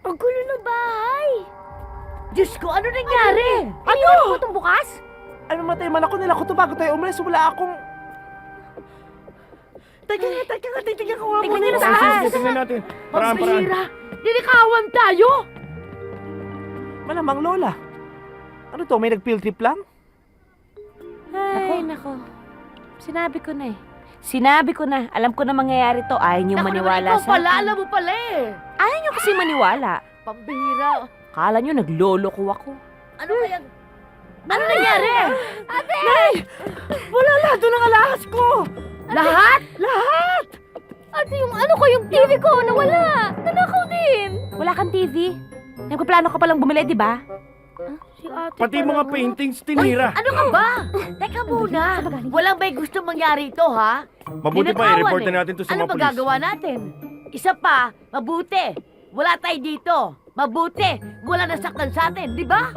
Ang gulo ng bahay! Diyos ko, ano nangyari? Ano? Mo itong bukas? Ano matay man ako nila ko to bago tayo umalis. Wala akong... Teka nga, tingnan ko nga Tingnan muna niyo yung sa taas. taas. Tingnan natin. Ang Paraan. bihira! Dinikawan tayo! Malamang Lola. Ano to, may nag-field trip lang? Ay, nako. Sinabi ko na eh. Sinabi ko na. Alam ko na mangyayari to. Ayaw niyo Naku naman, maniwala ikaw sa pala, akin. alam mo pala eh! Ayaw niyo kasi maniwala. Pambihira! Kala niyo naglolo ko ako. Ano kaya... Ano nangyari? Wala lahat doon ang alahas ko! Lahat? Lahat! Ate, yung ano ko, yung TV ko, nawala! Nanakaw din! Wala kang TV? Nagpaplano ka palang bumili, di ba? Si ate Pati pala, mga no? paintings tinira. Ano ka ba? Teka muna. Walang may gusto mangyari ito, ha? Mabuti pa, Ninakawan i-report eh. na natin to sa Ano mga polis. magagawa natin? Isa pa, mabuti. Wala tayo dito. Mabuti. Wala nasaktan sa atin, di ba?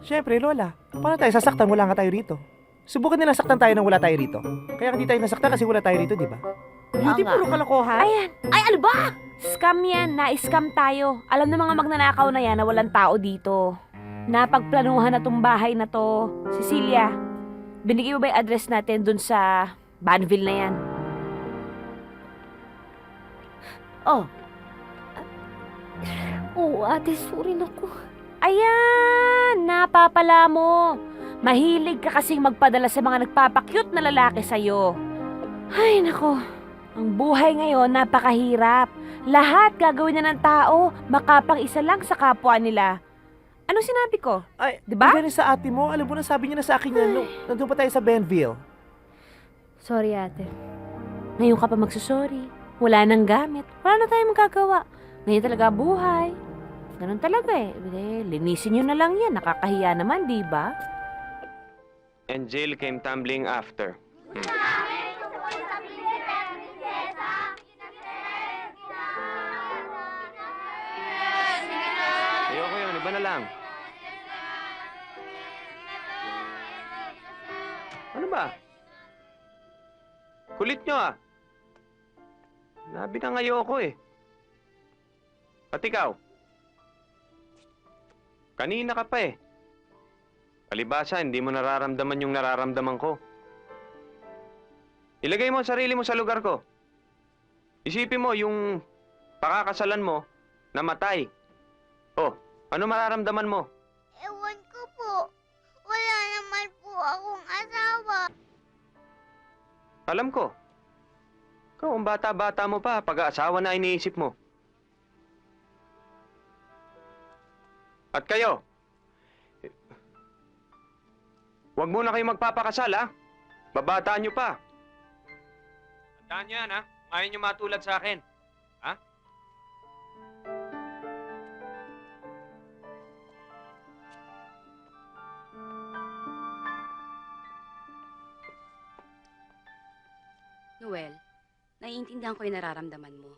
Siyempre, Lola. Paano tayo sasaktan? Wala nga tayo rito. Subukan nila saktan tayo nang wala tayo rito. Kaya hindi tayo nasaktan kasi wala tayo rito, di ba? Hindi nga. puro kalokohan. Ayan. Ay, ano ba? Scam yan. Na-scam tayo. Alam ng mga magnanakaw na yan na walang tao dito. Napagplanuhan na tong bahay na to. Cecilia, binigay mo ba yung address natin dun sa Banville na yan? Oh, Oo, ate, sorry na ko. Ayan! Napapala mo. Mahilig ka kasing magpadala sa mga nagpapakyut na lalaki sa'yo. Ay, nako. Ang buhay ngayon napakahirap. Lahat gagawin na ng tao, makapang-isa lang sa kapwa nila. Anong sinabi ko? Ay, Diba? Ganun sa ate mo, alam mo na sabi niya na sa akin yan, nandun pa tayo sa Benville. Sorry, ate. Ngayon ka pa magsusorry. Wala nang gamit. Wala na tayong magagawa. Ngayon talaga buhay. Ganun talaga eh. Linisin nyo na lang yan. Nakakahiya naman, di ba? And Jill came tumbling after. Ayoko yun, iba na lang. Ano ba? Kulit nyo ah. Nabi na ayoko eh. Pati ikaw. Kanina ka pa eh. Palibasa, hindi mo nararamdaman yung nararamdaman ko. Ilagay mo ang sarili mo sa lugar ko. Isipin mo yung pakakasalan mo, namatay. Oh, ano mararamdaman mo? Ewan ko po. Wala naman po akong asawa. Alam ko. Ikaw, ang bata-bata mo pa, pag-aasawa na iniisip mo. At kayo, huwag muna kayo magpapakasal, ha? Babataan nyo pa. Tandaan nyo yan, ha? Kung ayaw nyo matulad sa akin. Ha? Noel, naiintindihan ko yung nararamdaman mo.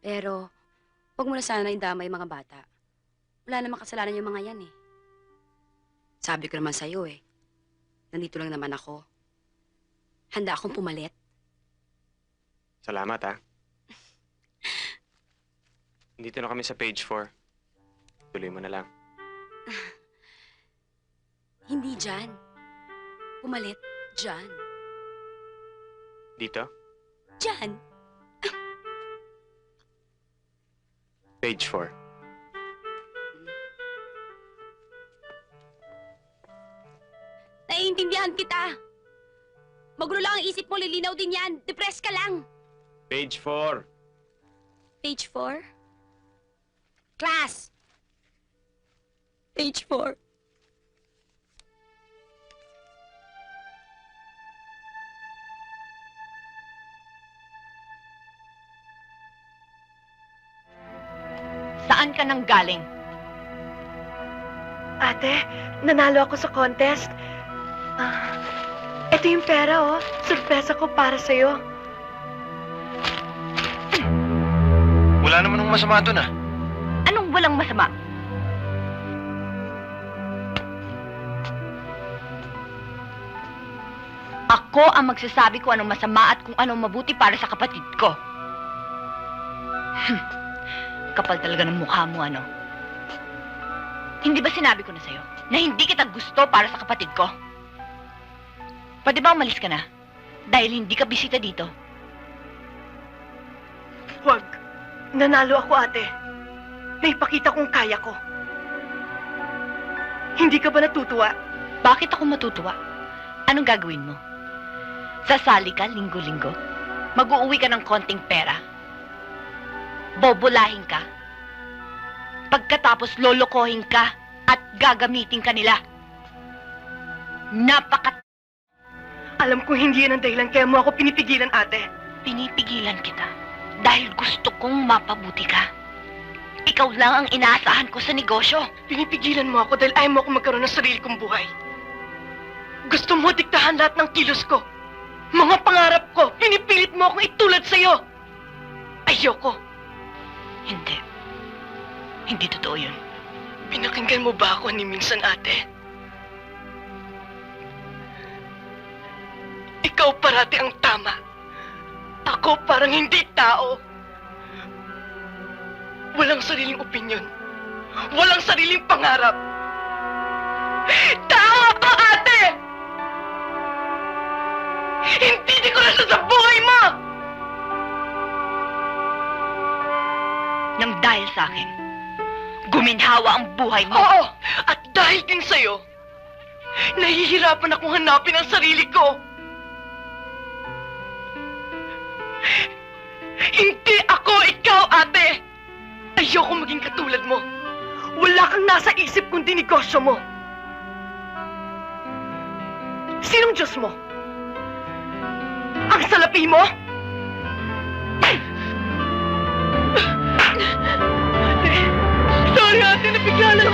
Pero, huwag mo na sana indamay yung mga bata. Wala namang kasalanan yung mga yan eh. Sabi ko naman sa'yo eh, nandito lang naman ako. Handa akong pumalit. Salamat, ha? Dito na kami sa page 4. Tuloy mo na lang. Hindi dyan. Pumalit dyan. Dito? Dyan! Page 4. Naiintindihan kita! Magulo lang ang isip mo, lilinaw din yan. Depressed ka lang. Page 4. Page 4? Class! Page 4. Saan ka nang galing? Ate, nanalo ako sa contest. Ito yung pera, oh. Surpresa ko para sa'yo. Wala naman ng masama doon ah. Anong walang masama? Ako ang magsasabi kung anong masama at kung anong mabuti para sa kapatid ko. kapal talaga ng mukha mo, ano? Hindi ba sinabi ko na sa'yo na hindi kita gusto para sa kapatid ko? Pwede ba umalis ka na? Dahil hindi ka bisita dito. Huwag. Nanalo ako, ate. Naipakita kong kaya ko. Hindi ka ba natutuwa? Bakit ako matutuwa? Anong gagawin mo? Sasali ka linggo-linggo? Mag-uuwi ka ng konting pera? Bobolahin ka? Pagkatapos lolokohin ka at gagamitin ka nila? Alam ko hindi yan ang dahilan kaya mo ako pinipigilan, ate. Pinipigilan kita dahil gusto kong mapabuti ka. Ikaw lang ang inaasahan ko sa negosyo. Pinipigilan mo ako dahil ayaw mo ako magkaroon ng sarili kong buhay. Gusto mo diktahan lahat ng kilos ko. Mga pangarap ko, pinipilit mo akong itulad sa'yo. Ayoko. Hindi. Hindi totoo yun. Pinakinggan mo ba ako ni minsan, ate? Ikaw parati ang tama. Ako parang hindi tao. Walang sariling opinyon. Walang sariling pangarap. Tama ka, ate! Hindi ko na sa buhay mo! Nang dahil sa akin, guminhawa ang buhay mo. Oo! At dahil din sa'yo, nahihirapan akong hanapin ang sarili ko. Hindi ako ikaw, ate! Ayoko maging katulad mo. Wala kang nasa isip kundi negosyo mo. Sinong Diyos mo? Ang salapi mo? Sorry, ate, nabigla lang